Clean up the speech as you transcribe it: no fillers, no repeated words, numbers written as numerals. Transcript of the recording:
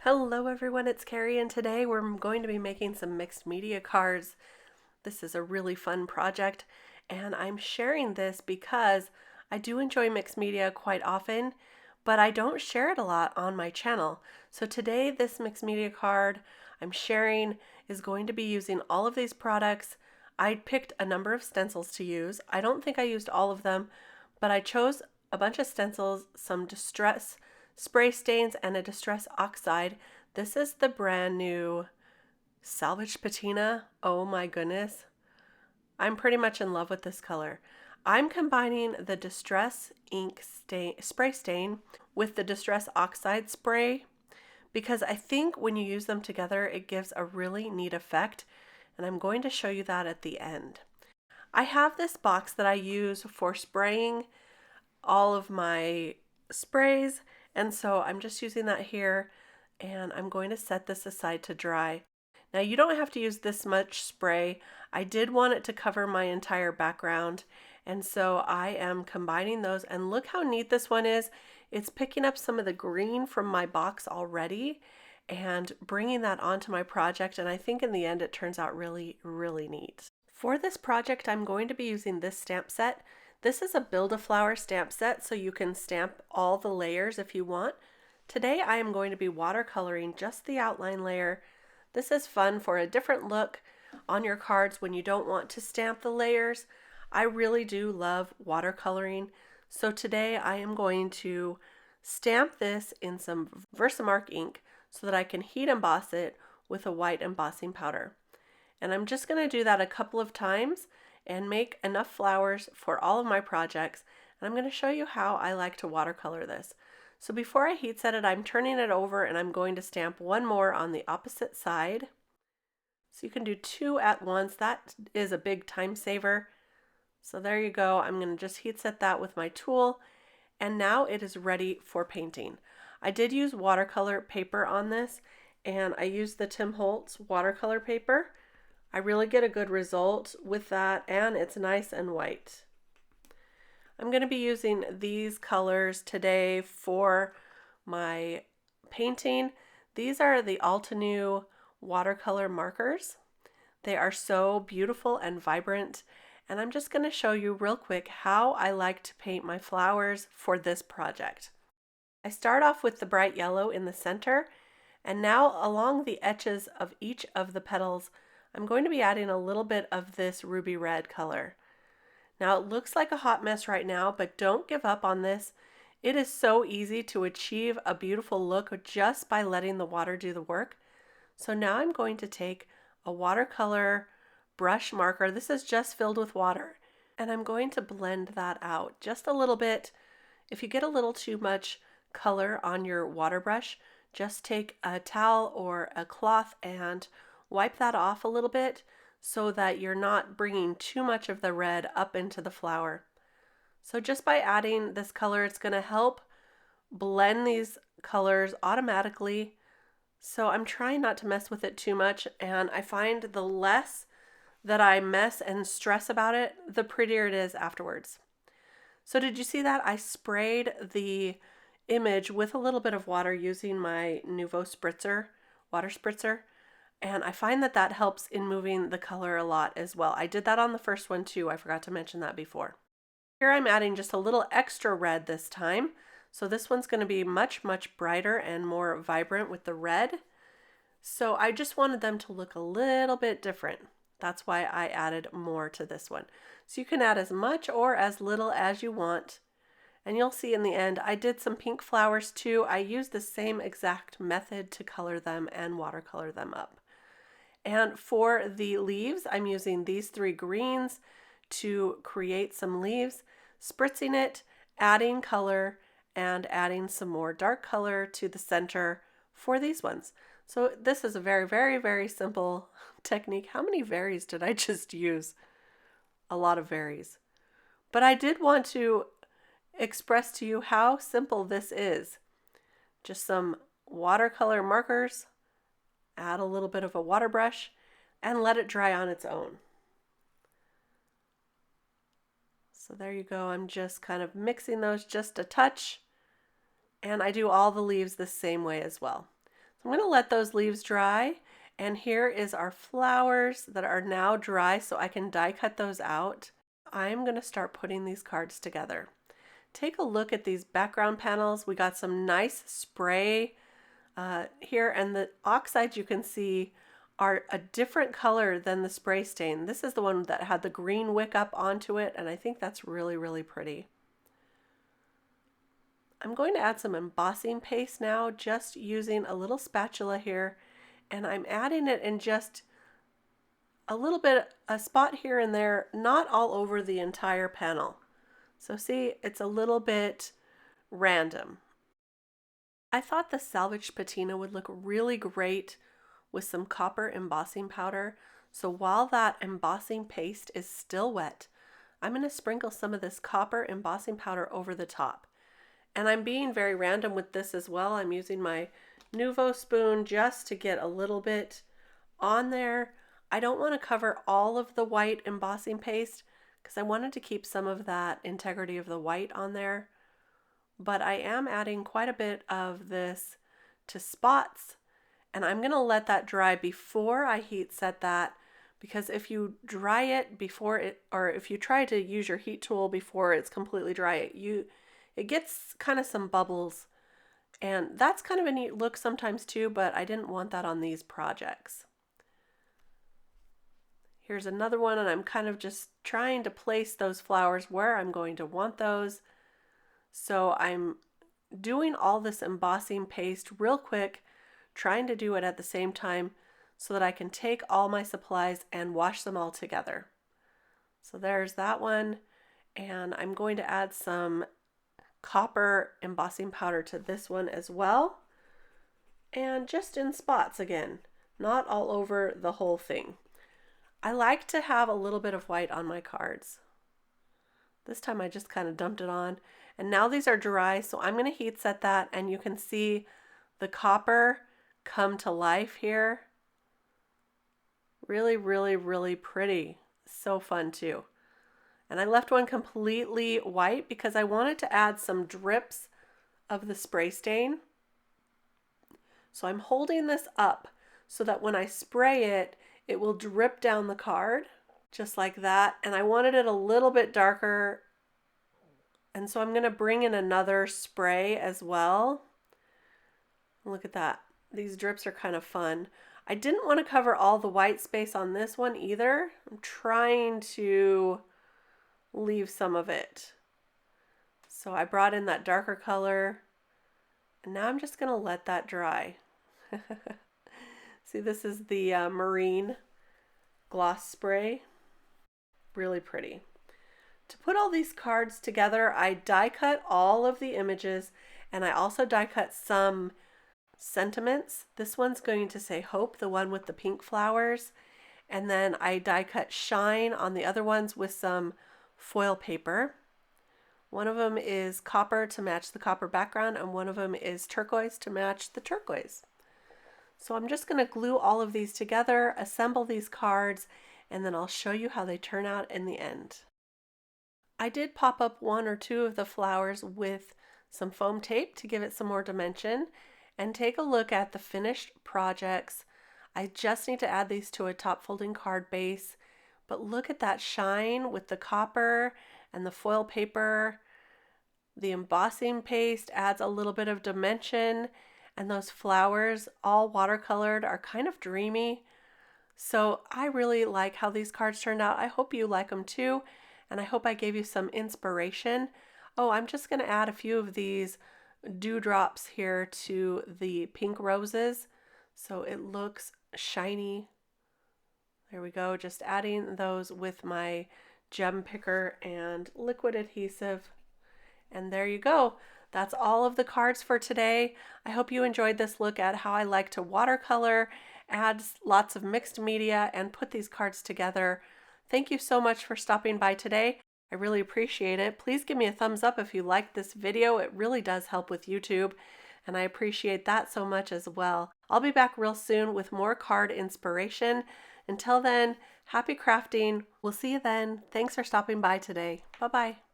Hello everyone, it's Kari, and today we're going to be making some mixed media cards. This is a really fun project, and I'm sharing this because I do enjoy mixed media quite often, but I don't share it a lot on my channel. So today this mixed media card I'm sharing is going to be using all of these products. I picked a number of stencils to use. I don't think I used all of them, but I chose a bunch of stencils, some distress spray stains, and a distress oxide. This is the brand new Salvaged Patina. Oh my goodness. I'm pretty much in love with this color. I'm combining the distress ink spray stain with the distress oxide spray because I think when you use them together it gives a really neat effect, and I'm going to show you that at the end. I have this box that I use for spraying all of my sprays, and so I'm just using that here, and I'm going to set this aside to dry. Now you don't have to use this much spray. I did want it to cover my entire background, and so I am combining those, and look how neat this one is. It's picking up some of the green from my box already and bringing that onto my project, and I think in the end it turns out really, really neat. For this project I'm going to be using this stamp set. This is a Build-A-Flower stamp set, so you can stamp all the layers if you want. Today I am going to be watercoloring just the outline layer. This is fun for a different look on your cards when you don't want to stamp the layers. I really do love watercoloring, so today I am going to stamp this in some Versamark ink so that I can heat emboss it with a white embossing powder. And I'm just going to do that a couple of times and make enough flowers for all of my projects, and I'm going to show you how I like to watercolor this. So before I heat set it, I'm turning it over and I'm going to stamp one more on the opposite side. So you can do two at once. That is a big time saver. So there you go. I'm going to just heat set that with my tool, and now it is ready for painting. I did use watercolor paper on this, and I used the Tim Holtz watercolor paper. I really get a good result with that, and it's nice and white. I'm going to be using these colors today for my painting. These are the Altenew watercolor markers. They are so beautiful and vibrant, and I'm just going to show you real quick how I like to paint my flowers for this project. I start off with the bright yellow in the center, and now along the edges of each of the petals I'm going to be adding a little bit of this ruby red color. Now it looks like a hot mess right now, but don't give up on this. It is so easy to achieve a beautiful look just by letting the water do the work. So now I'm going to take a watercolor brush marker. This is just filled with water, and I'm going to blend that out just a little bit. If you get a little too much color on your water brush, just take a towel or a cloth and wipe that off a little bit so that you're not bringing too much of the red up into the flower. So just by adding this color, it's going to help blend these colors automatically. So I'm trying not to mess with it too much, and I find the less that I mess and stress about it, the prettier it is afterwards. So did you see that? I sprayed the image with a little bit of water using my Nuvo spritzer, water spritzer. And I find that that helps in moving the color a lot as well. I did that on the first one too. I forgot to mention that before. Here I'm adding just a little extra red this time. So this one's going to be much, much brighter and more vibrant with the red. So I just wanted them to look a little bit different. That's why I added more to this one. So you can add as much or as little as you want. And you'll see in the end, I did some pink flowers too. I used the same exact method to color them and watercolor them up. And for the leaves, I'm using these three greens to create some leaves, spritzing it, adding color, and adding some more dark color to the center for these ones. So this is a very, very, very simple technique. How many varies did I just use? A lot of varies. But I did want to express to you how simple this is. Just some watercolor markers, add a little bit of a water brush, and let it dry on its own. So there you go. I'm just kind of mixing those just a touch, and I do all the leaves the same way as well. I'm going to let those leaves dry. And here is our flowers that are now dry, so I can die cut those out. I'm going to start putting these cards together. Take a look at these background panels. We got some nice spray here, and the oxides you can see are a different color than the spray stain. This is the one that had the green wick up onto it, and I think that's really, really pretty. I'm going to add some embossing paste now, just using a little spatula here, and I'm adding it in just a little bit, a spot here and there, not all over the entire panel. So see, it's a little bit random. I thought the Salvaged Patina would look really great with some copper embossing powder. So while that embossing paste is still wet, I'm going to sprinkle some of this copper embossing powder over the top. And I'm being very random with this as well. I'm using my Nuvo spoon just to get a little bit on there. I don't want to cover all of the white embossing paste because I wanted to keep some of that integrity of the white on there. But I am adding quite a bit of this to spots, and I'm going to let that dry before I heat set that, because if you dry it before it, or if you try to use your heat tool before it's completely dry, it gets kind of some bubbles, and that's kind of a neat look sometimes too, but I didn't want that on these projects. Here's another one, and I'm kind of just trying to place those flowers where I'm going to want those. So I'm doing all this embossing paste real quick, trying to do it at the same time so that I can take all my supplies and wash them all together. So there's that one, and I'm going to add some copper embossing powder to this one as well, and just in spots again, not all over the whole thing. I like to have a little bit of white on my cards. This time I just kind of dumped it on, and now these are dry, so I'm going to heat set that, and you can see the copper come to life here. Really, really, really pretty. So fun too. And I left one completely white because I wanted to add some drips of the spray stain. So I'm holding this up so that when I spray it, it will drip down the card just like that. And I wanted it a little bit darker. And so I'm going to bring in another spray as well. Look at that. These drips are kind of fun. I didn't want to cover all the white space on this one either. I'm trying to leave some of it. So I brought in that darker color, and now I'm just going to let that dry. See, this is the marine gloss spray. Really pretty. To put all these cards together, I die cut all of the images, and I also die cut some sentiments. This one's going to say hope, the one with the pink flowers, and then I die cut shine on the other ones with some foil paper. One of them is copper to match the copper background, and one of them is turquoise to match the turquoise. So I'm just going to glue all of these together, assemble these cards, and then I'll show you how they turn out in the end. I did pop up one or two of the flowers with some foam tape to give it some more dimension, and take a look at the finished projects. I just need to add these to a top folding card base. But look at that shine with the copper and the foil paper. The embossing paste adds a little bit of dimension, and those flowers, all watercolored, are kind of dreamy. So I really like how these cards turned out. I hope you like them too, and I hope I gave you some inspiration. Oh, I'm just going to add a few of these dewdrops here to the pink roses so it looks shiny. There we go, just adding those with my gem picker and liquid adhesive. And there you go. That's all of the cards for today. I hope you enjoyed this look at how I like to watercolor, add lots of mixed media, and put these cards together. Thank you so much for stopping by today. I really appreciate it. Please give me a thumbs up if you liked this video. It really does help with YouTube, and I appreciate that so much as well. I'll be back real soon with more card inspiration. Until then, happy crafting. We'll see you then. Thanks for stopping by today. Bye-bye.